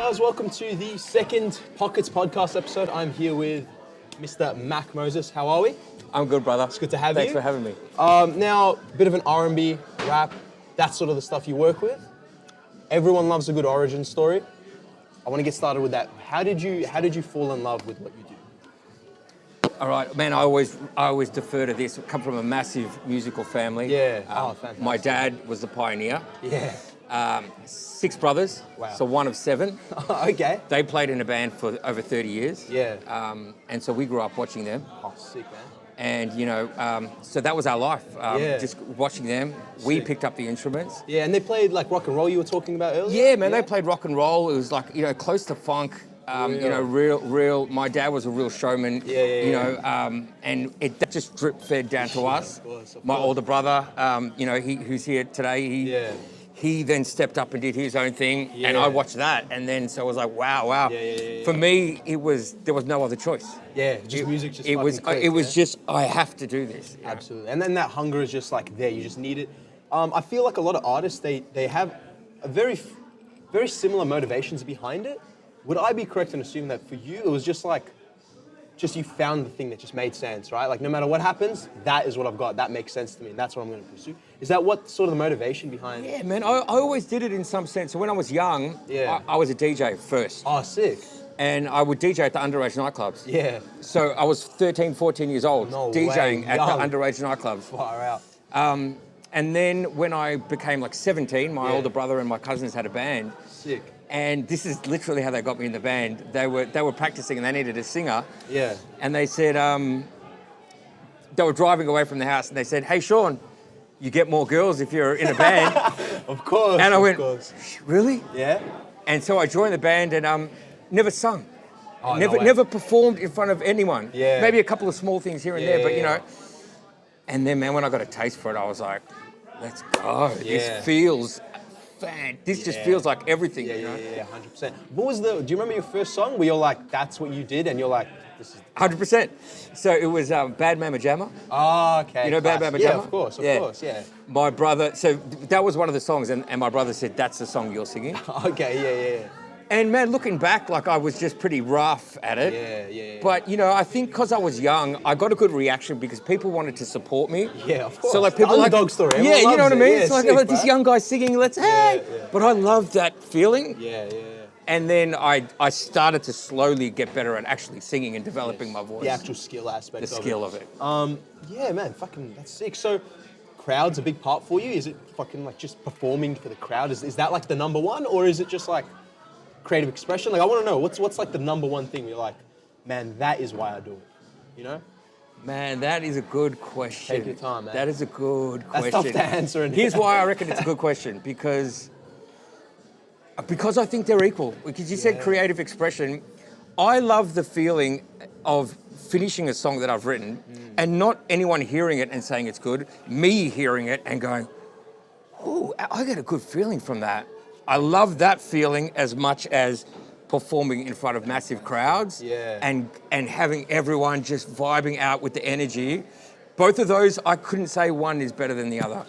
guys, welcome to the second Pockets podcast episode. I'm here with Mr. Mack Moses. How are we? I'm good, brother. It's good to have Thanks you. for having me. Now, a bit of an R&B, rap, that's sort of the stuff you work with. Everyone loves a good origin story. I want to get started with that. How did you fall in love with what you do? All right, man, I always defer to this. I come from a massive musical family. Yeah. Fantastic. My dad was the pioneer. Yeah. 6 brothers, Wow. so one of 7. Okay. They played in a band for over 30 years. Yeah. And so we grew up watching them. Oh, sick, man. And, so that was our life, Yeah. just watching them. We Sick. picked up the instruments. Yeah, and they played like rock and roll you were talking about earlier? Yeah, man, they played rock and roll. It was like, close to funk. Real. My dad was a real showman. And that just drip fed down to us. Of course. My older brother, who's here today. He then stepped up and did his own thing, and I watched that, and then so I was like, wow. Yeah. For me, there was no other choice. Yeah, just music just It was fucking clicked, just I have to do this. Absolutely. And then that hunger is just like there, you just need it. I feel like a lot of artists, they have a very similar motivations behind it. Would I be correct in assuming that for you, it was just you found the thing that just made sense, right? Like no matter what happens, that is what I've got, that makes sense to me, and that's what I'm going to pursue. Is that what sort of the motivation behind it? Yeah, man, I always did it in some sense. So when I was young, I was a DJ first. Oh, sick. And I would DJ at the underage nightclubs. Yeah. So I was 13, 14 years old, No DJing way, at young. the underage nightclubs. Far out. And then when I became like 17, my older brother and my cousins had a band. Sick. And this is literally how they got me in the band. They were practicing and they needed a singer. Yeah. And they said, they were driving away from the house and they said, "Hey, Sean, you get more girls if you're in a band." Of course. And I went, course. "Really?" Yeah. And so I joined the band and never sung. Oh, no way. Never performed in front of anyone. Yeah. Maybe a couple of small things here and there, but Yeah. And then, man, when I got a taste for it, I was like, let's go. Yeah. This feels This just feels like everything. Yeah, 100%. Do you remember your first song where you're like, that's what you did, and you're like, this is... 100%. So it was Bad Mama Jamma. Oh, okay. You know Bad Mama Jamma? Yeah, of course, yeah. My brother, so that was one of the songs, and my brother said, that's the song you're singing. Okay, yeah. And man, looking back, like I was just pretty rough at it. Yeah. But I think because I was young, I got a good reaction because people wanted to support me. Yeah, of course. So like the people underdog story. Yeah, Everyone you know loves what I mean? it. It's like, sick, this young guy singing, let's hey. Yeah. But I loved that feeling. Yeah. And then I started to slowly get better at actually singing and developing my voice. The actual skill aspect The skill of it. Yeah, man, fucking, that's sick. So, crowd's a big part for you? Is it fucking like just performing for the crowd? Is that like the number one, or is it just like creative expression? Like, I want to know, what's like the number one thing where you're like, man, that is why I do it, you know? Man, that is a good question. Take your time, man. That is a good question. That's tough to answer. Here's why I reckon it's a good question, because I think they're equal. Because you said creative expression. I love the feeling of finishing a song that I've written and not anyone hearing it and saying it's good, me hearing it and going, oh, I get a good feeling from that. I love that feeling as much as performing in front of massive crowds and having everyone just vibing out with the energy. Both of those, I couldn't say one is better than the other.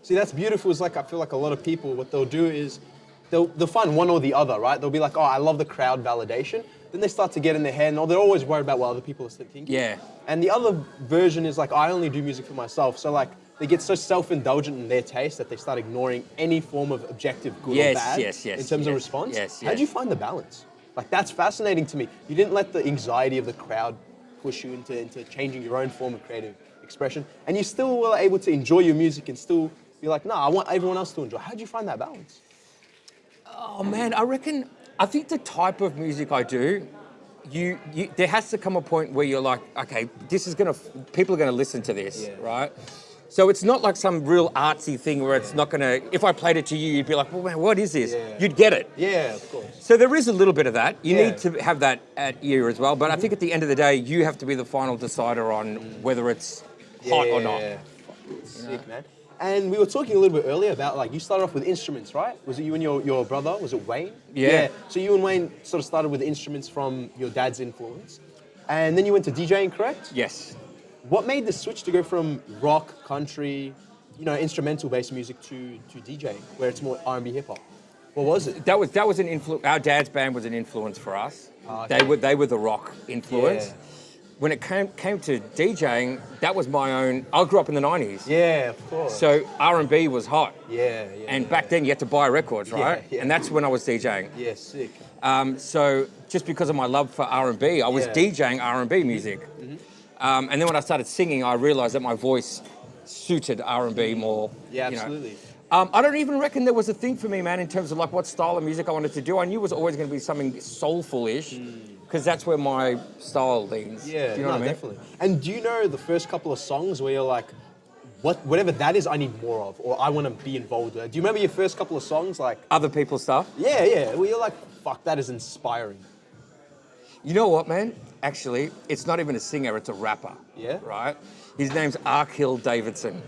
See, that's beautiful. It's like, I feel like a lot of people, what they'll do is they'll find one or the other, right? They'll be like, oh, I love the crowd validation. Then they start to get in their head, and they're always worried about what other people are thinking. Yeah. And the other version is like, I only do music for myself. So like, they get so self-indulgent in their taste that they start ignoring any form of objective good or bad in terms of response. Yes. How'd you find the balance? Like, that's fascinating to me. You didn't let the anxiety of the crowd push you into changing your own form of creative expression, and you still were able to enjoy your music and still be like, no, I want everyone else to enjoy. How'd you find that balance? Oh man, I think the type of music I do, there has to come a point where you're like, okay, people are gonna listen to this, right? So it's not like some real artsy thing where it's not gonna, if I played it to you, you'd be like, well, man, what is this? Yeah. You'd get it. Yeah, of course. So there is a little bit of that. You need to have that at ear as well. But I think at the end of the day, you have to be the final decider on whether it's hot or not. Sick, man. And we were talking a little bit earlier about, like, you started off with instruments, right? Was it you and your brother? Was it Wayne? Yeah. So you and Wayne sort of started with instruments from your dad's influence. And then you went to DJing, correct? Yes. What made the switch to go from rock, country, instrumental-based music to DJing, where it's more R&B hip-hop? What was it? That was an influence. Our dad's band was an influence for us. Okay. They were the rock influence. Yeah. When it came to DJing, that was my own. I grew up in the 90s. Yeah, of course. So R&B was hot. Yeah. And back then you had to buy records, right? Yeah. And that's when I was DJing. Yeah, sick. So just because of my love for R&B, I was DJing R&B music. And then when I started singing, I realized that my voice suited R&B more. Yeah, you know. absolutely. I don't even reckon there was a thing for me, man, in terms of like what style of music I wanted to do. I knew it was always going to be something soulful-ish, because that's where my style leans. Yeah, do you know what I mean? definitely. And do you know the first couple of songs where you're like, whatever that is, I need more of, or I want to be involved with it? Do you remember your first couple of songs, like? Other people's stuff? Yeah, where you're like, fuck, that is inspiring. You know what, man? Actually, it's not even a singer, it's a rapper. Yeah? Right? His name's Arkhill Davidson.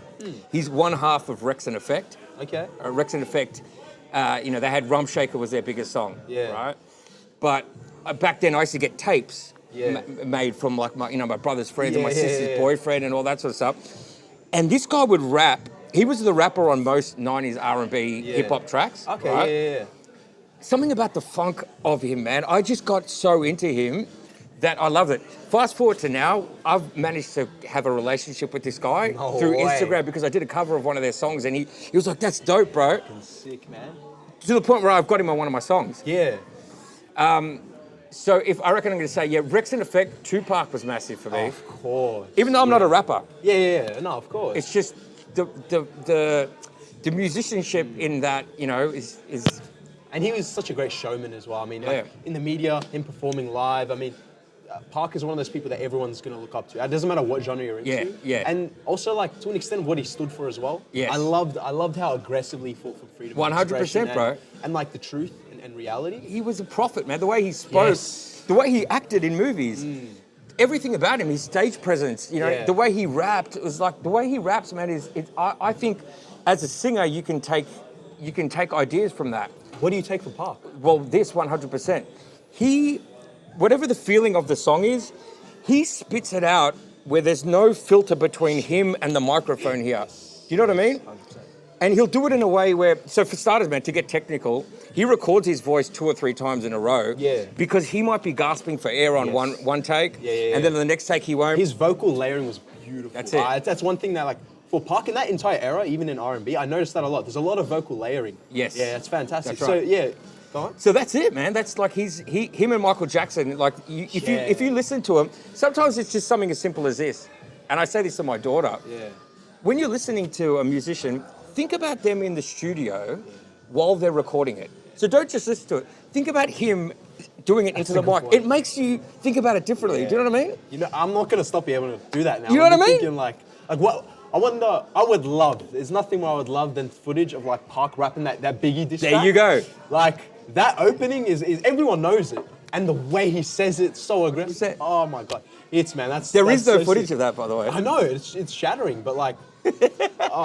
He's one half of Rex and Effect. Okay. Rex and Effect, they had Rum Shaker was their biggest song. Yeah. Right? But back then I used to get tapes Yeah. made from like my brother's friends and my Yeah, sister's boyfriend and all that sort of stuff. And this guy would rap. He was the rapper on most 90s R&B hip hop tracks. Okay, right? yeah. Something about the funk of him, man. I just got so into him that I loved it. Fast forward to now, I've managed to have a relationship with this guy through way. Instagram because I did a cover of one of their songs and he was like, that's dope, bro. Sick, man. To the point where I've got him on one of my songs. Yeah. So I reckon I'm going to say, yeah, Rex and Effect, Tupac was massive for me. Of course. Even though I'm not a rapper. Yeah. No, of course. It's just the musicianship in that, is And he was such a great showman as well. I mean, Yeah. in the media, him performing live. I mean, Park is one of those people that everyone's going to look up to. It doesn't matter what genre you're into. Yeah. And also, like, to an extent, what he stood for as well. Yes. I loved how aggressively he fought for freedom. of 100%, expression bro. And like the truth and reality. he was a prophet, man. The way he spoke, Yes. the way he acted in movies, everything about him, his stage presence, Yeah. the way he rapped, it was like the way he raps, man. I think as a singer, you can take ideas from that. What do you take from Park? Well, this 100%. Whatever the feeling of the song is, he spits it out where there's no filter between him and the microphone here. Do you know what I mean? 100%. And he'll do it in a way where, so for starters, man, to get technical, he records his voice 2 or 3 times in a row. Yeah. Because he might be gasping for air on one take. Yeah. And then the next take he won't. His vocal layering was beautiful. That's it. That's one thing that, like, for Park in that entire era, even in R&B, I noticed that a lot. There's a lot of vocal layering. Yes. Yeah, it's fantastic. That's right. So, yeah, go on. So that's it, man. That's like him and Michael Jackson. Like if you listen to him, sometimes it's just something as simple as this. And I say this to my daughter. Yeah. When you're listening to a musician, think about them in the studio while they're recording it. So don't just listen to it. Think about him doing it into the mic. It makes you think about it differently. Yeah. Do you know what I mean? You know, I'm not gonna stop being able to do that now. You know what I mean? Thinking like what I wonder. I would love. There's nothing more I would love than footage of like Park rapping that Biggie diss There track. you go. Like that opening is everyone knows it, and the way he says it so aggressive. Oh my god, it's man. There is no so footage sick. of that, by the way. I know it's shattering, but like,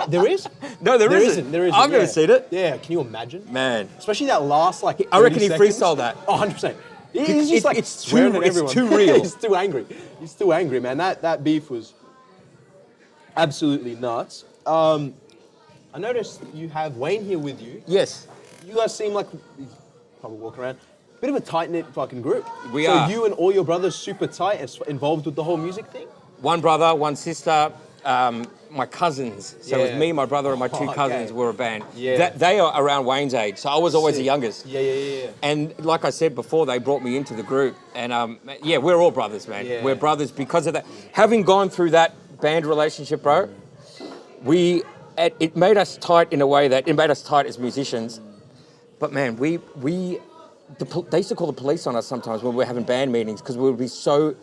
there is. No, there isn't. I've never seen it. Yeah, can you imagine? Man. Especially that last like. I reckon 30 he seconds. freestyled that. Oh, 100%. He's just like it's swearing too- at it's everyone. too real. He's too angry. He's too angry, man. That beef was absolutely nuts. I noticed you have Wayne here with you. Yes. You guys seem like he's probably walking around. Bit of a tight knit fucking group. We so are. you and all your brothers super tight and involved with the whole music thing. One brother, one sister, my cousins. So it was Yeah. me, my brother, and my 2 Okay. cousins were a band. Yeah. They are around Wayne's age, so I was always the Sick. youngest. Yeah. And like I said before, they brought me into the group. And yeah, we're all brothers, man. Yeah. We're brothers because of that. Having gone through that band relationship, bro, it made us tight in a way that it made us tight as musicians. But man, they used to call the police on us sometimes when we were having band meetings because we would be so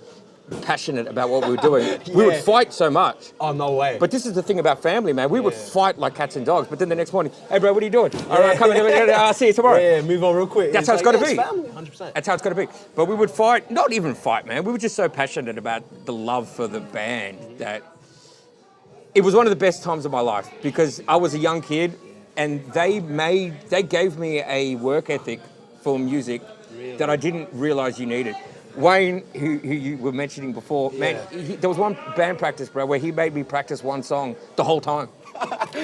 passionate about what we were doing. We would Yeah. fight so much. Oh no way. But this is the thing about family, man. We would fight like cats and dogs. But then the next morning, hey bro, what are you doing? All right, come in. I'll see you tomorrow. yeah, move on real quick. That's how it's gotta be. Family, 100%. That's how it's got to be. But we would fight, not even fight, man. We were just so passionate about the love for the band that it was one of the best times of my life because I was a young kid and they gave me a work ethic for music that I didn't realize you needed. Wayne, who you were mentioning before, man, there was one band practice, bro, where he made me practice one song the whole time.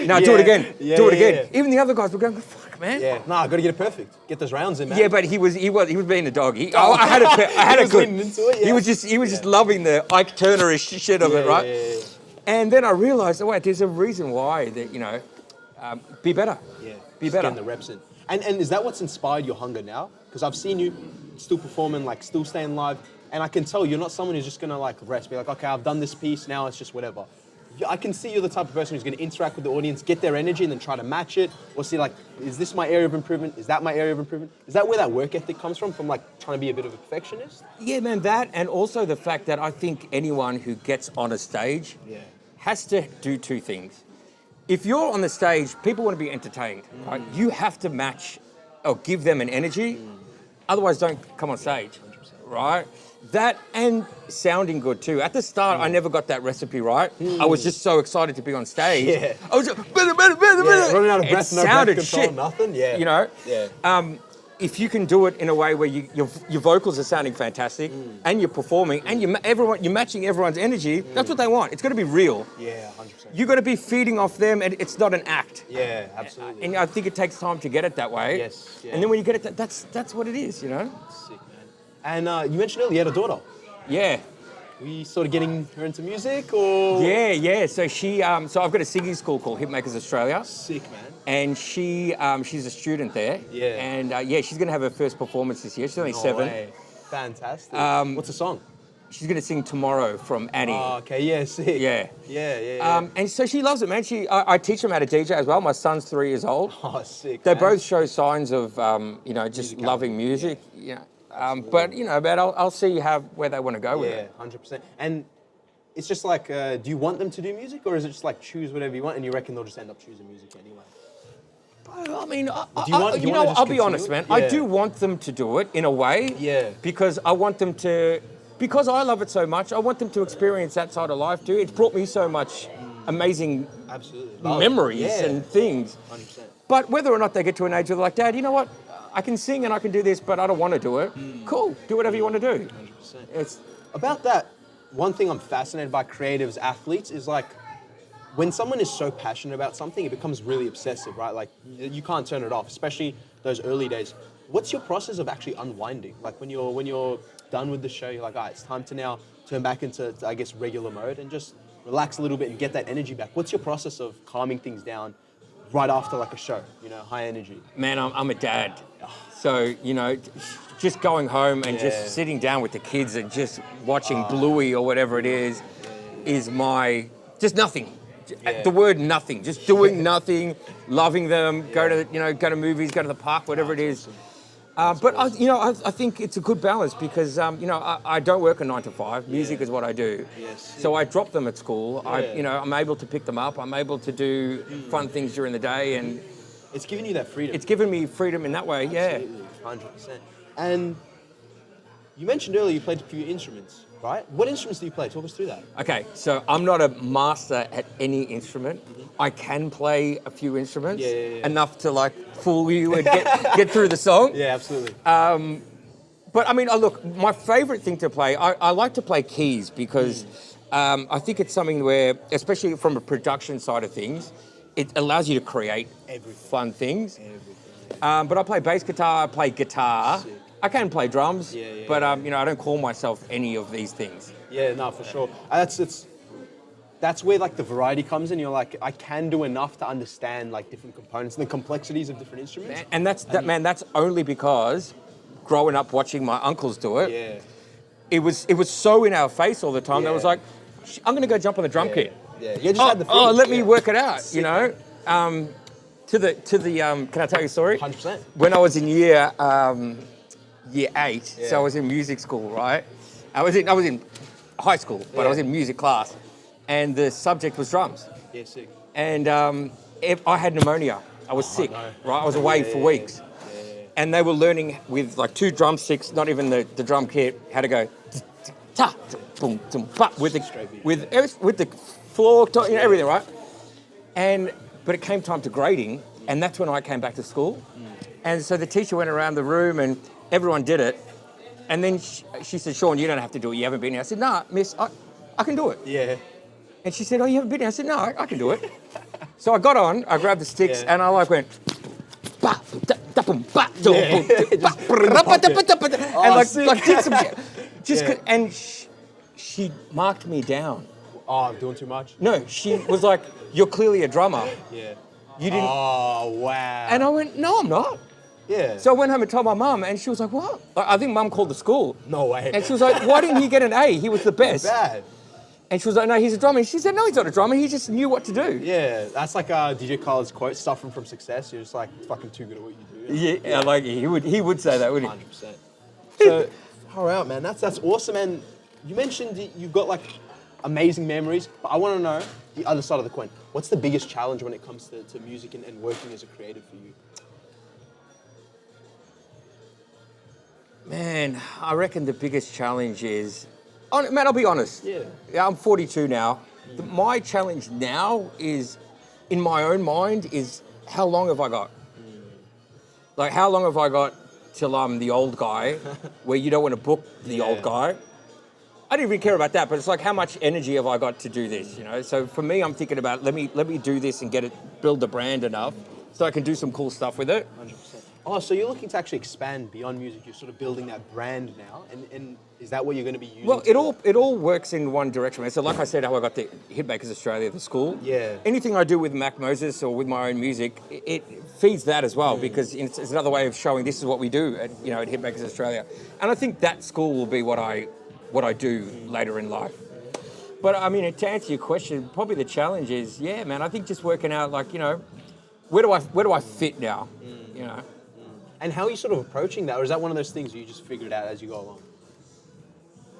No, do it again. Yeah, do it yeah, again. yeah. Even the other guys were going, fuck, man. Yeah, nah, I gotta get it perfect. Get those rounds in, man. Yeah, but he was being a dog. I had a good. Leaning into it, yeah. He was just loving the Ike Turner-ish shit of it, right? Yeah. And then I realized, oh wait, there's a reason why that be better. Yeah, Be just better. getting the reps in. And is that what's inspired your hunger now? Because I've seen you still performing, like still staying live, and I can tell you're not someone who's just gonna like rest, be like, okay, I've done this piece, now it's just whatever. I can see you're the type of person who's gonna interact with the audience, get their energy, and then try to match it, or see like, is this my area of improvement? Is that my area of improvement? Is that where that work ethic comes from like trying to be a bit of a perfectionist? Yeah, man, that, and also the fact that I think anyone who gets on a stage has to do two things. If you're on the stage, people want to be entertained, right? You have to match or give them an energy, otherwise don't come on stage, right? That and sounding good too. At the start, I never got that recipe right. I was just so excited to be on stage. Yeah. I was just, Running out of breath, it no sounded breath control, shit. nothing. Yeah. You know? Yeah. If you can do it in a way where your vocals are sounding fantastic and you're performing and you're matching everyone's energy, that's what they want. It's got to be real. Yeah, 100%. You got to be feeding off them, and it's not an act. Yeah, absolutely. And I think it takes time to get it that way. Yes, yeah. And then when you get it, that's what it is, you know? Sick, man. And you mentioned earlier you had a daughter. Yeah. Were you sort of getting her into music, or? Yeah. So so I've got a singing school called Hitmakers Australia. Sick, man. And she's a student there. Yeah. And she's going to have her first performance this year. She's only 7. Way. Fantastic. What's the song? She's going to sing Tomorrow from Annie. Oh, okay, yeah, sick. Yeah. Yeah. And so she loves it, man. I teach them how to DJ as well. My son's 3 years old. Oh, sick. They man. both show signs of, just loving music. Yeah. But man, I'll see where they want to go with it. Yeah, 100%. And it's just like, do you want them to do music, or is it just like choose whatever you want, and you reckon they'll just end up choosing music anyway? I mean, I'll be honest, man. I do want them to do it in a way. Yeah. Because I want them to, because I love it so much, I want them to experience that side of life too. It's brought me so much amazing memories and things. 100%. But whether or not they get to an age where they're like, Dad, you know what? I can sing and I can do this, but I don't want to do it. Cool. Do whatever you want to do. 100%. It's About that, one thing I'm fascinated by creatives, athletes, is like, when someone is so passionate about something, it becomes really obsessive, right? Like, you can't turn it off, especially those early days. What's your process of actually unwinding? Like, when you're done with the show, you're like, all right, it's time to now turn back into, I guess, regular mode and just relax a little bit and get that energy back. What's your process of calming things down right after like a show, high energy? Man, I'm a dad. So, just going home and just sitting down with the kids and just watching Bluey or whatever it is my, just nothing. The word nothing, just doing nothing, loving them, go to movies, go to the park, whatever it is. But I think it's a good balance because I don't work a 9 to 5. Music is what I do. Yes. So I drop them at school. I'm able to pick them up. I'm able to do fun things during the day, and it's giving you that freedom. It's given me freedom in that way. Absolutely, 100%. And you mentioned earlier you played a few instruments, right? What instruments do you play? Talk us through that. Okay, so I'm not a master at any instrument. I can play a few instruments, enough to like fool you and get through the song. Yeah, absolutely. But I mean, look, my favorite thing to play, I like to play keys because I think it's something where, especially from a production side of things, it allows you to create fun things. But I play bass guitar, I play guitar. Sick. I can play drums, but I don't call myself any of these things. Yeah, no, for sure. That's where like the variety comes in. You're like, I can do enough to understand like different components and the complexities of different instruments. And that's only because growing up watching my uncles do it. Yeah. It was so in our face all the time. That was like, I'm going to go jump on the drum kit. Yeah, you just had the feeling. Let me work it out. Sick, To the can I tell you a story? 100%. When I was in year 8, so I was in music school, right? I was in high school, but I was in music class, and the subject was drums. Yeah, sick. And I had pneumonia. I was sick, right? I was away for weeks. And they were learning with like 2 drumsticks, not even the drum kit, how to go ta boom boom with the floor, everything, right? But it came time to grading, and that's when I came back to school. And so the teacher went around the room, and everyone did it. And then she said, "Sean, you don't have to do it. You haven't been here." I said, "Nah, miss, I can do it." Yeah. And she said, "Oh, you haven't been here?" I said, "No, I can do it." So I got on, I grabbed the sticks, and I like went, ba, da, da, boom, ba, do, boom, ba, bra, ba, da, ba, da, ba, da, and like did some shit. Just and she marked me down. Oh, I'm doing too much? No, she was like, "You're clearly a drummer. Yeah. You didn't." Oh, wow. And I went, "No, I'm not." Yeah. So I went home and told my mum, and she was like, "What?" Like, I think mum called the school. No way. And she was like, "Why didn't he get an A? He was the best." Bad. And she was like, "No, he's a drummer." And she said, "No, he's not a drummer. He just knew what to do." Yeah, that's like DJ Khaled's quote, suffering from success. You're just like fucking too good at what you do. Yeah, like he would say that, wouldn't he? 100%. So, far out, man. That's awesome. And you mentioned you've got like amazing memories, but I want to know the other side of the coin. What's the biggest challenge when it comes to music and working as a creative for you? Man, I reckon the biggest challenge is, man, I'll be honest. Yeah. Yeah, I'm 42 now. My challenge now is, in my own mind, is how long have I got? Like, how long have I got till I'm the old guy, where you don't want to book the old guy? I don't even care about that, but it's like, how much energy have I got to do this, you know? So for me, I'm thinking about, let me do this and build the brand enough so I can do some cool stuff with it. 100%. Oh, so you're looking to actually expand beyond music. You're sort of building that brand now, and is that what you're going to be using? Well, it all works in one direction. So like I said, how I got the Hitmakers Australia, the school. Yeah. Anything I do with Mack Moses or with my own music, it feeds that as well, because it's another way of showing this is what we do at Hitmakers Australia. And I think that school will be what I do later in life. But I mean, to answer your question, probably the challenge is, yeah, man, I think just working out, like, where do I fit now, you know? And how are you sort of approaching that, or is that one of those things you just figure it out as you go along?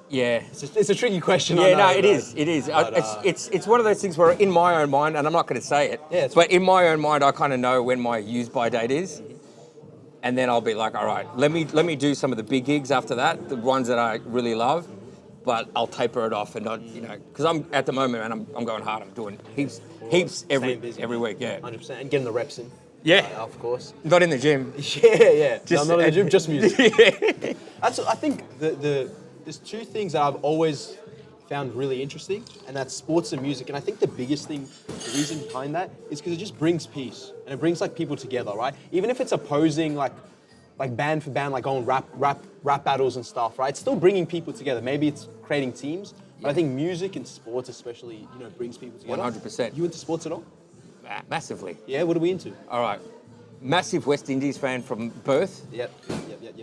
Yeah. It's a tricky question. Yeah, I know, no, it is. It is. But, it's one of those things where, in my own mind, and I'm not going to say it, but in my own mind, I kind of know when my use-by date is, and then I'll be like, all right, let me do some of the big gigs after that, the ones that I really love, but I'll taper it off and not, because I'm at the moment, man, I'm going hard. I'm doing heaps every week. Yeah. 100%, and getting the reps in. Yeah, of course. Not in the gym. Yeah. Just, not in the gym, just music. Yeah. I think there's two things that I've always found really interesting, and that's sports and music. And I think the biggest thing, the reason behind that, is because it just brings peace and it brings like people together, right? Even if it's opposing like band for band, like going rap battles and stuff, right? It's still bringing people together. Maybe it's creating teams, but I think music and sports especially, brings people together. 100%. You into sports at all? Massively. Yeah, what are we into? All right. Massive West Indies fan from birth. Yep.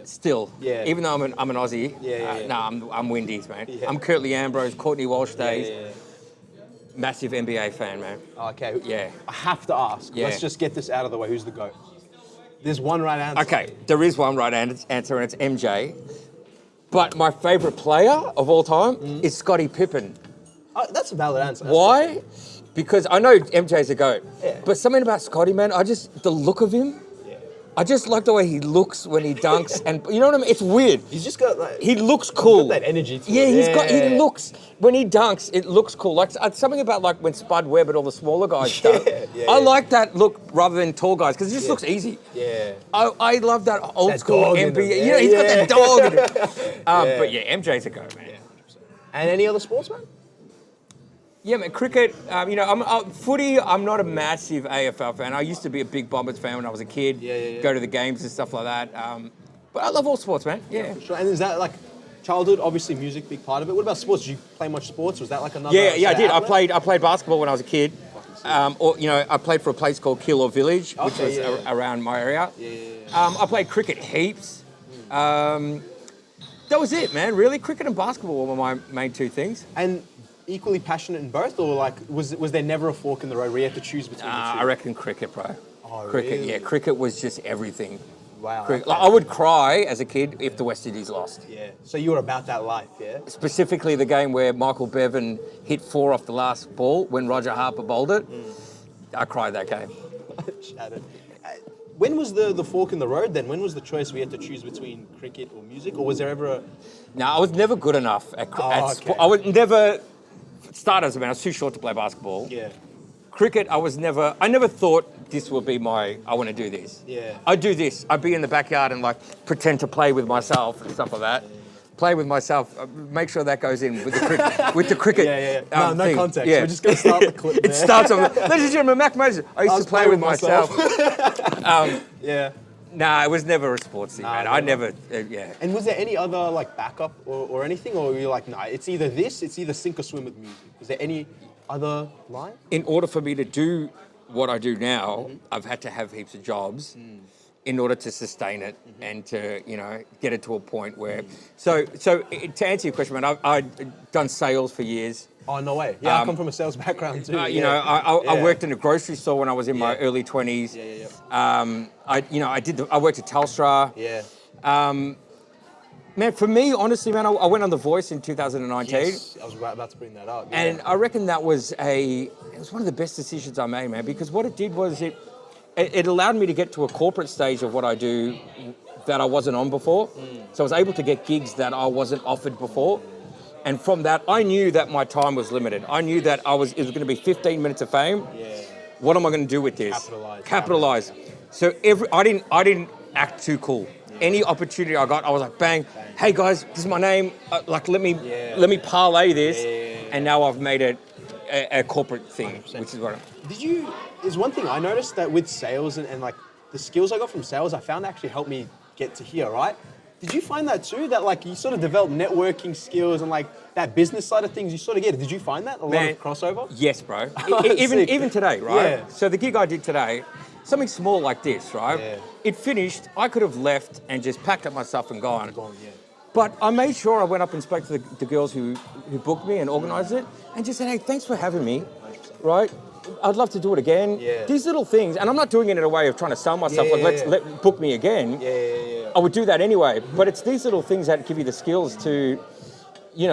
Still. Yeah. Even though I'm an Aussie. Yeah. No, I'm Windies, man. Yeah. I'm Curtly Ambrose, Courtney Walsh days. Yeah. Massive NBA fan, man. Okay. Yeah. I have to ask. Yeah. Let's just get this out of the way. Who's the GOAT? There's one right answer. Okay, there is one right answer, and it's MJ. But my favourite player of all time is Scottie Pippen. Oh, that's a valid answer. Why? Because I know MJ's a GOAT, Yeah. but something about Scottie, man, the look of him, I just like the way he looks when he dunks, and you know what I mean? It's weird. He's just got like... He looks cool. Got that energy to Yeah, it. he looks, when he dunks, it looks cool. Like something about like when Spud Webb and all the smaller guys dunk. I like that look rather than tall guys, because it just looks easy. Yeah. I love that old That school dog in NBA. him. He's got that dog in him. But yeah, MJ's a go, man. Yeah, 100%. And any other sports, man? Yeah, man, cricket, footy, I'm not a massive AFL fan. I used to be a big Bombers fan when I was a kid. Yeah. Go to the games and stuff like that. But I love all sports, man. Yeah. For sure. And is that like childhood, obviously music, big part of it. What about sports? Did you play much sports? Was that like another... Yeah, I did. Outlet? I played basketball when I was a kid. I played for a place called Keilor Village, which was around my area. I played cricket heaps. That was it, man. Really, cricket and basketball were my main two things. And equally passionate in both, or like was there never a fork in the road where you had to choose between the two? I reckon cricket, bro. Oh, Cricket, really? yeah. Cricket was just everything. Wow. Like, I would cry as a kid if the West Indies lost. Yeah. So you were about that life, yeah? Specifically the game where Michael Bevan hit 4 off the last ball when Roger Harper bowled it. I cried that game. Shattered. When was the fork in the road then? When was the choice we had to choose between cricket or music? Or was there ever a... No, I was never good enough at okay. sport. I would never... Starters, I was too short to play basketball. Yeah. Cricket, I never thought this would be I want to do this. Yeah. I'd do this. I'd be in the backyard and like pretend to play with myself and stuff like that. play with myself. Make sure that goes in with the cricket. No, no thing. context. Yeah. We're just going to start the clip there. It starts on, ladies and gentlemen, Mack Moses. I used to play with myself. Yeah. Nah, it was never a sports thing, man. I never, yeah. And was there any other like backup or anything, or were you like, nah, it's either sink or swim with music? Was there any other line? In order for me to do what I do now, I've had to have heaps of jobs in order to sustain it and to, get it to a point where. So to answer your question, man, I've done sales for years. Oh, no way. Yeah, I come from a sales background too. I worked in a grocery store when I was in my early 20s. I worked at Telstra. Yeah. Man, for me, honestly, man, I went on The Voice in 2019. Yes, I was about to bring that up. Yeah. And I reckon that was it was one of the best decisions I made, man, because what it did was it allowed me to get to a corporate stage of what I do that I wasn't on before. So I was able to get gigs that I wasn't offered before. And from that, I knew that my time was limited. I knew that it was going to be 15 minutes of fame. Yeah. What am I going to do with this? Capitalize. So I didn't act too cool. Any opportunity I got, I was like, bang. Hey guys, this is my name. Let me parlay this, and now I've made it a corporate thing, 100%. Which is what. There's one thing I noticed that with sales and like the skills I got from sales, I found actually helped me get to here, right? Did you find that too? That like you sort of develop networking skills and like that business side of things, you sort of get it. Did you find that? A lot of crossover? Yes, bro. even today, right? Yeah. So the gig I did today, something small like this, right? Yeah. It finished, I could have left and just packed up my stuff and gone. Yeah. But I made sure I went up and spoke to the girls who booked me and organised it and just said, hey, thanks for having me, 100%. right? I'd love to do it again. Yeah. These little things, and I'm not doing it in a way of trying to sell myself, let book me again. Yeah. I would do that anyway, but it's these little things that give you the skills to be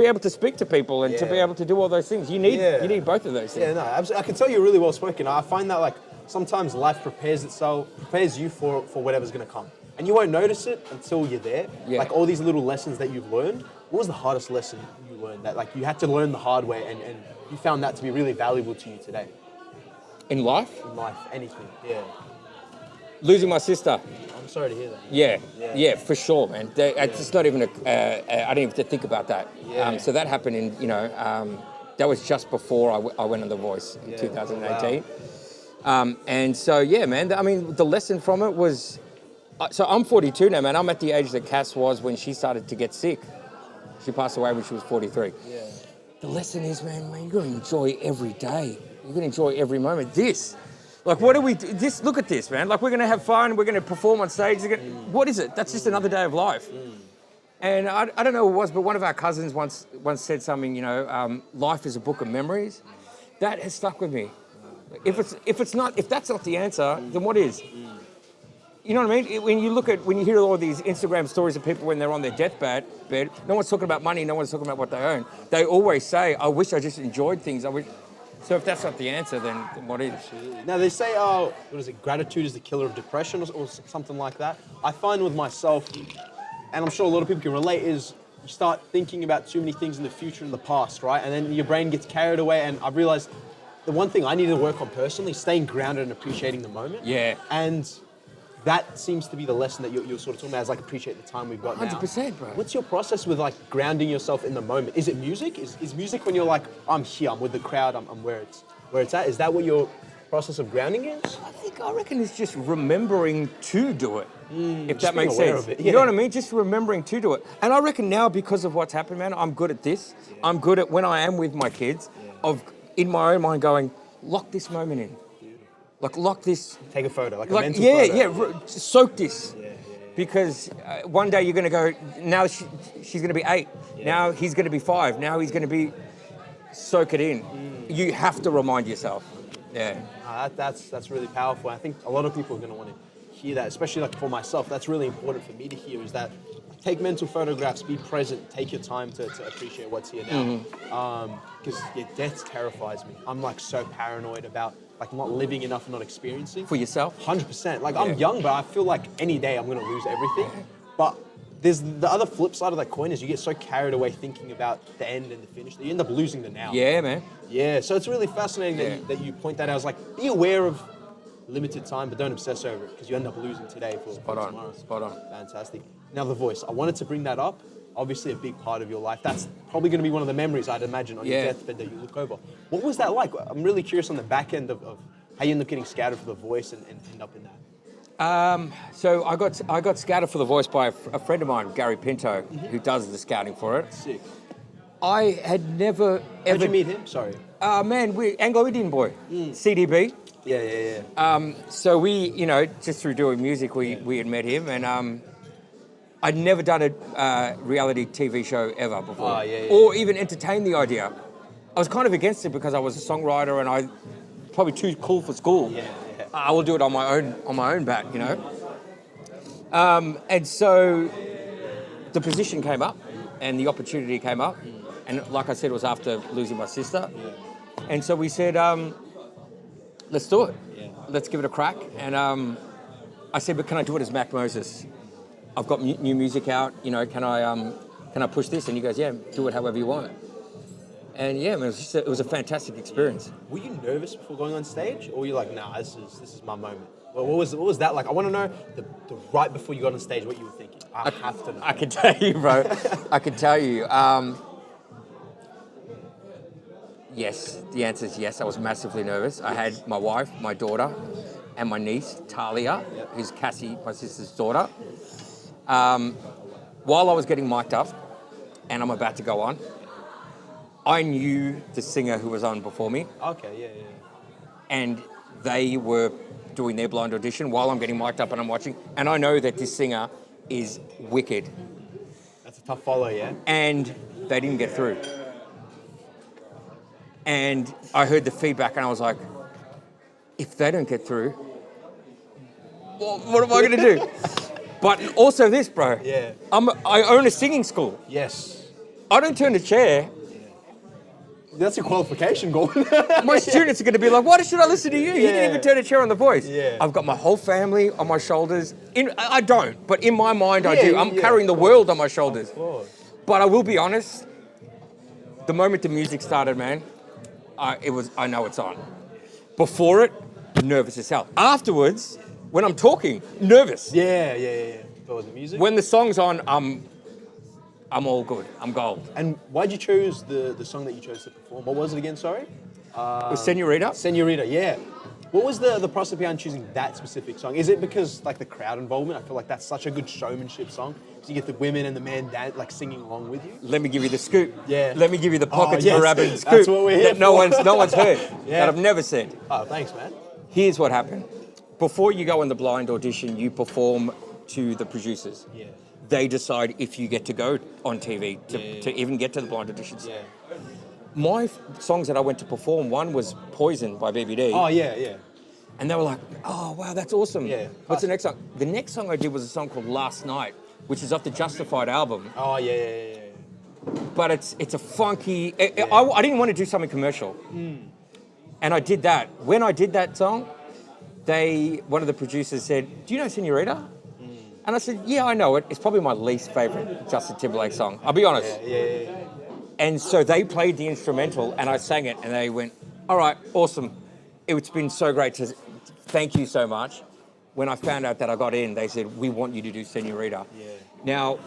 able to speak to people and to be able to do all those things. You need both of those things. Yeah, no, absolutely. I can tell you're really well spoken. I find that like sometimes life prepares you for whatever's going to come. And you won't notice it until you're there. Yeah. Like all these little lessons that you've learned. What was the hardest lesson you learned that like you had to learn the hard way and you found that to be really valuable to you today? In life? In life, anything, yeah. Losing my sister. I'm sorry to hear that. Yeah, for sure, man. It's not even I didn't even have to think about that. Yeah. So that happened in, that was just before I went on The Voice in 2018. Wow. And so, yeah, man, I mean, the lesson from it was, so I'm 42 now, man. I'm at the age that Cass was when she started to get sick. She passed away when she was 43. Yeah. The lesson is, man, you're going to enjoy every day. You're going to enjoy every moment. What do we do? Look at this, man. Like, we're going to have fun. We're going to perform on stage. What is it? That's just another day of life. And I don't know who it was, but one of our cousins once said something, life is a book of memories. That has stuck with me. If that's not the answer, then what is? You know what I mean? When you hear all these Instagram stories of people when they're on their deathbed, no one's talking about money, no one's talking about what they own. They always say, I wish I just enjoyed things. So if that's not the answer, then what is? Now they say, gratitude is the killer of depression or something like that. I find with myself, and I'm sure a lot of people can relate, is you start thinking about too many things in the future and the past, right? And then your brain gets carried away, and I've realized the one thing I need to work on personally is staying grounded and appreciating the moment. Yeah. And that seems to be the lesson that you're sort of talking about, is like appreciate the time we've got 100%, now. bro. What's your process with like grounding yourself in the moment? Is it music? Is music when you're like, I'm here, I'm with the crowd, I'm where it's at? Is that what your process of grounding is? I reckon it's just remembering to do it. If that makes sense. Yeah. You know what I mean? Just remembering to do it. And I reckon now, because of what's happened, man, I'm good at this. Yeah. I'm good at when I am with my kids, in my own mind going, lock this moment in. Like, lock this. Take a photo, like a mental photo. Yeah, soak this. Yeah. Because one day you're going to go, now she's going to be 8. Yeah. Now he's going to be 5. Now he's going to be, soak it in. You have to remind yourself. Yeah. That's really powerful. I think a lot of people are going to want to hear that, especially like for myself. That's really important for me to hear, is that take mental photographs, be present, take your time to appreciate what's here now. Because death terrifies me. I'm like so paranoid about like not living enough and not experiencing. For yourself? 100%. Like I'm young, but I feel like any day I'm going to lose everything. But there's the other flip side of that coin is you get so carried away thinking about the end and the finish that you end up losing the now. Yeah, man. Yeah, so it's really fascinating that you point that out. I was like, be aware of limited time, but don't obsess over it because you end up losing today for tomorrow. Spot on. Fantastic. Now the voice. I wanted to bring that up. Obviously a big part of your life. That's probably going to be one of the memories, I'd imagine, on your deathbed that you look over. What was that like? I'm really curious on the back end of how you end up getting scouted for the voice and end up in that. So I got scouted for the voice by a friend of mine, Gary Pinto, who does the scouting for it. Sick. I had never How'd ever. you meet him? Sorry. Man, we Anglo-Indian boy, CDB. Yeah. So we, just through doing music, we had met him, and I'd never done a reality TV show ever before, or even entertained the idea. I was kind of against it because I was a songwriter and I probably too cool for school. I will do it on my own bat, and so the position came up and the opportunity came up, and like I said, it was after losing my sister, and so we said, let's do it. Let's give it a crack. And I said, but can I do it as Mack Moses? I've got new music out. Can I push this? And he goes, yeah, do it however you want. And yeah, it was a fantastic experience. Were you nervous before going on stage, or were you like, nah, this is my moment? Well, what was that like? I want to know the right before you got on stage, what you were thinking. I have to know. I can tell you, bro. I can tell you. Yes, the answer is yes. I was massively nervous. I had my wife, my daughter, and my niece, Talia, who's Cassie, my sister's daughter. While I was getting mic'd up, and I'm about to go on, I knew the singer who was on before me. Okay, yeah. And they were doing their blind audition while I'm getting mic'd up and I'm watching. And I know that this singer is wicked. That's a tough follow, yeah? And they didn't get through. And I heard the feedback and I was like, if they don't get through, what am I going to do? But also this, bro. Yeah. I own a singing school. Yes. I don't turn a chair. That's a qualification goal. My students are going to be like, why should I listen to you? You didn't even turn a chair on The Voice. Yeah. I've got my whole family on my shoulders. I don't, but in my mind I do. I'm carrying the world on my shoulders. But I will be honest, the moment the music started, man, I know it's on. Before it, nervous as hell. Afterwards, when I'm talking, nervous. Yeah. But with the music? When the song's on, I'm all good. I'm gold. And why'd you choose the song that you chose to perform? What was it again, sorry? It was Senorita. Senorita, yeah. What was the process behind choosing that specific song? Is it because like the crowd involvement? I feel like that's such a good showmanship song. Because you get the women and the men like singing along with you. Let me give you the scoop. Yeah. Let me give you the pockets yes. grabbing scoop That's what we're here that no one's heard. Yeah. That I've never said. Oh, thanks, man. Here's what happened. Before you go in the blind audition, you perform to the producers. Yeah. They decide if you get to go on TV to even get to the blind auditions. Yeah. My songs that I went to perform, one was Poison by BBD. Oh, yeah. And they were like, oh, wow, that's awesome. Yeah. What's the next song? The next song I did was a song called Last Night, which is off the Justified album. Oh, yeah. But it's a funky... I didn't want to do something commercial. And I did that. When I did that song, one of the producers said, do you know Senorita? And I said, yeah, I know it. It's probably my least favorite Justin Timberlake song. I'll be honest. Yeah. And so they played the instrumental and I sang it and they went, all right, awesome. It's been so great to thank you so much. When I found out that I got in, they said, we want you to do Senorita. Yeah. Now...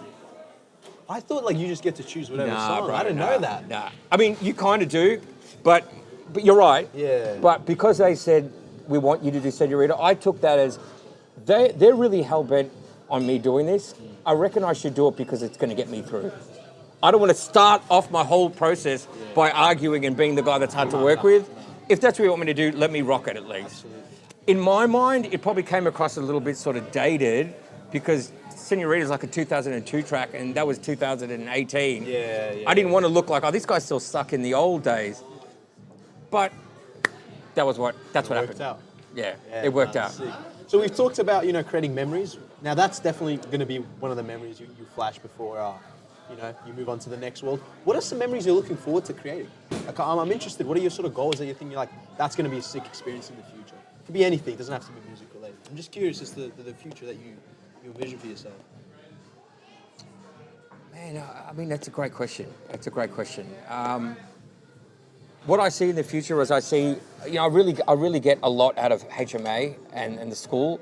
I thought like you just get to choose whatever song. Bro, I didn't know that. Nah. I mean, you kind of do, but you're right. Yeah. But because they said, we want you to do Senorita, I took that as, they're really hell-bent on me doing this. I reckon I should do it because it's going to get me through. I don't want to start off my whole process by arguing and being the guy that's hard to work with. If that's what you want me to do, let me rock it at least. Absolutely. In my mind, it probably came across a little bit sort of dated because Senorita is like a 2002 track and that was 2018. Yeah. I didn't want to look like, oh, this guy's still stuck in the old days. But that's what happened. Out. Yeah, it worked out. Sick. So we've talked about, creating memories. Now that's definitely going to be one of the memories you flash before, you move on to the next world. What are some memories you're looking forward to creating? Like, I'm interested. What are your sort of goals that you're thinking like, that's going to be a sick experience in the future? It could be anything. It doesn't have to be music related. I'm just curious as to the future that you envision for yourself. Man, I mean, that's a great question. what I see in the future is I see, I really get a lot out of HMA and the school.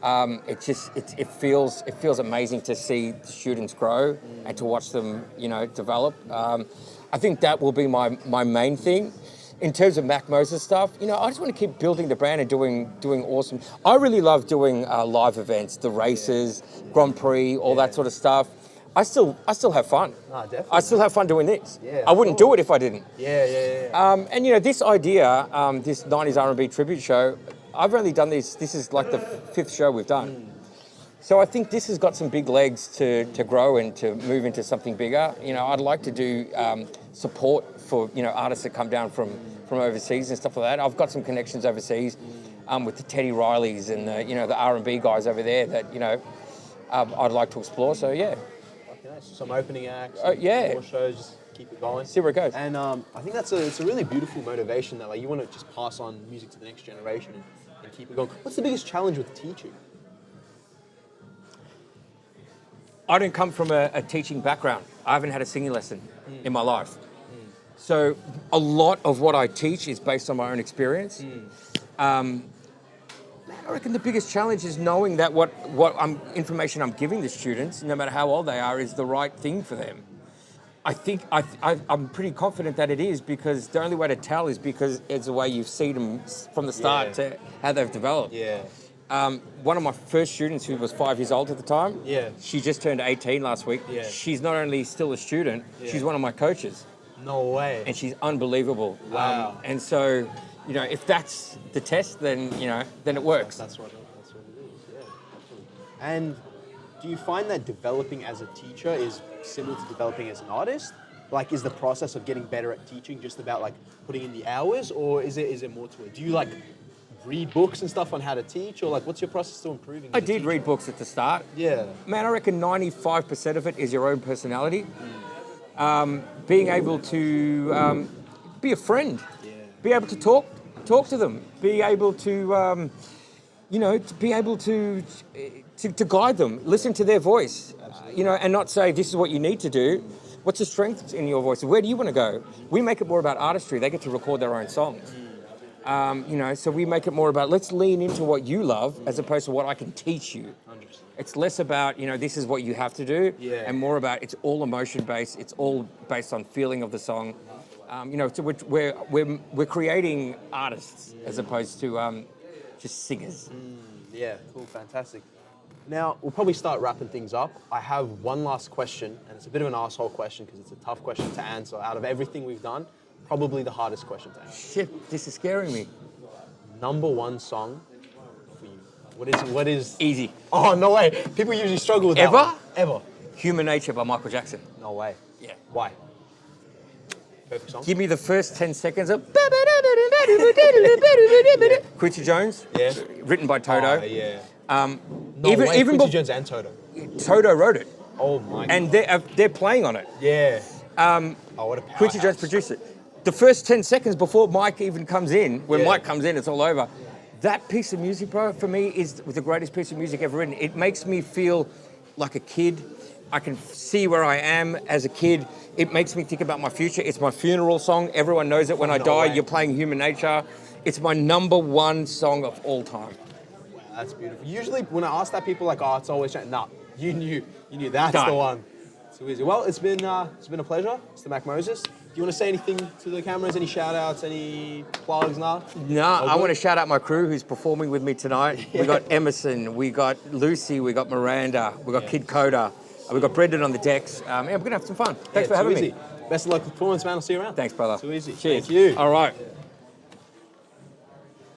It feels amazing to see the students grow and to watch them, develop. I think that will be my main thing. In terms of Mack Moses stuff, I just want to keep building the brand and doing awesome. I really love doing live events, the races, Grand Prix, all that sort of stuff. I still have fun. Definitely. I still have fun doing this. Yeah, I wouldn't do it if I didn't. Yeah. And this idea, this 90s R&B tribute show, I've only done this. This is like the 5th show we've done. So I think this has got some big legs to grow and to move into something bigger. I'd like to do support for artists that come down from overseas and stuff like that. I've got some connections overseas with the Teddy Rileys and the R&B guys over there that I'd like to explore. So yeah. Some opening acts, more shows, just keep it going. See where it goes. And I think it's a really beautiful motivation that you want to just pass on music to the next generation and keep it going. What's the biggest challenge with teaching? I don't come from a teaching background. I haven't had a singing lesson in my life. So a lot of what I teach is based on my own experience. I reckon the biggest challenge is knowing that what information I'm giving the students, no matter how old they are, is the right thing for them. I think I'm pretty confident that it is, because the only way to tell is because it's the way you've seen them from the start to how they've developed. Yeah. One of my first students, who was 5 years old at the time, she just turned 18 last week. Yeah. She's not only still a student, she's one of my coaches. No way. And she's unbelievable. Wow. And so, if that's the test, then then it works. That's what it is. Yeah, definitely. And do you find that developing as a teacher is similar to developing as an artist? Is the process of getting better at teaching just about putting in the hours, or is it more to it? Do you read books and stuff on how to teach, or what's your process to improving? I did read books at the start. Yeah. Man, I reckon 95% of it is your own personality. Being able to be a friend, be able to talk to them, be able to, to be able to guide them, listen to their voice, and not say, this is what you need to do. What's the strength in your voice? Where do you want to go? We make it more about artistry. They get to record their own songs. So we make it more about, let's lean into what you love as opposed to what I can teach you. 100%. It's less about, this is what you have to do, and more about, it's all emotion-based. It's all based on feeling of the song. So we're creating artists as opposed to just singers. Yeah, cool, fantastic. Now, we'll probably start wrapping things up. I have one last question, and it's a bit of an asshole question because it's a tough question to answer. Out of everything we've done, probably the hardest question to answer. Shit, this is scaring me. Number one song for you. What is... Easy. Oh, no way. People usually struggle with that Ever? one. Ever? Human Nature by Michael Jackson. No way. Yeah. Why? Perfect song? Give me the first 10 seconds of... Quincy Jones. Yeah. Written by Toto. Oh, yeah. Even Quincy Jones and Toto. Toto wrote it. Oh, my God. And they're playing on it. Yeah. Oh, what a powerhouse. Quincy Jones produced it. The first 10 seconds before Mike even comes in, when Yeah. Mike comes in, it's all over. That piece of music, bro, for me is the greatest piece of music ever written. It makes me feel like a kid. I can see where I am as a kid. It makes me think about my future. It's my funeral song. Everyone knows it. When I die, way. you're playing Human Nature. It's my number one song of all time. Wow, that's beautiful. Usually when I ask that, people are like, oh, it's always... Nah, you knew that's Done. the one. Too easy. Well, it's been a pleasure, Mr. Mack Moses. Do you want to say anything to the cameras? Any shout outs? Any plugs? Nah? I want to shout out my crew who's performing with me tonight. We got Emerson, we got Lucy, we got Miranda, we got Kid Coda, we got Brendan on the decks. We're going to have some fun. Thanks for having me. Best of luck with the performance, man. I'll see you around. Thanks, brother. Too easy. Cheers. Thank you. All right.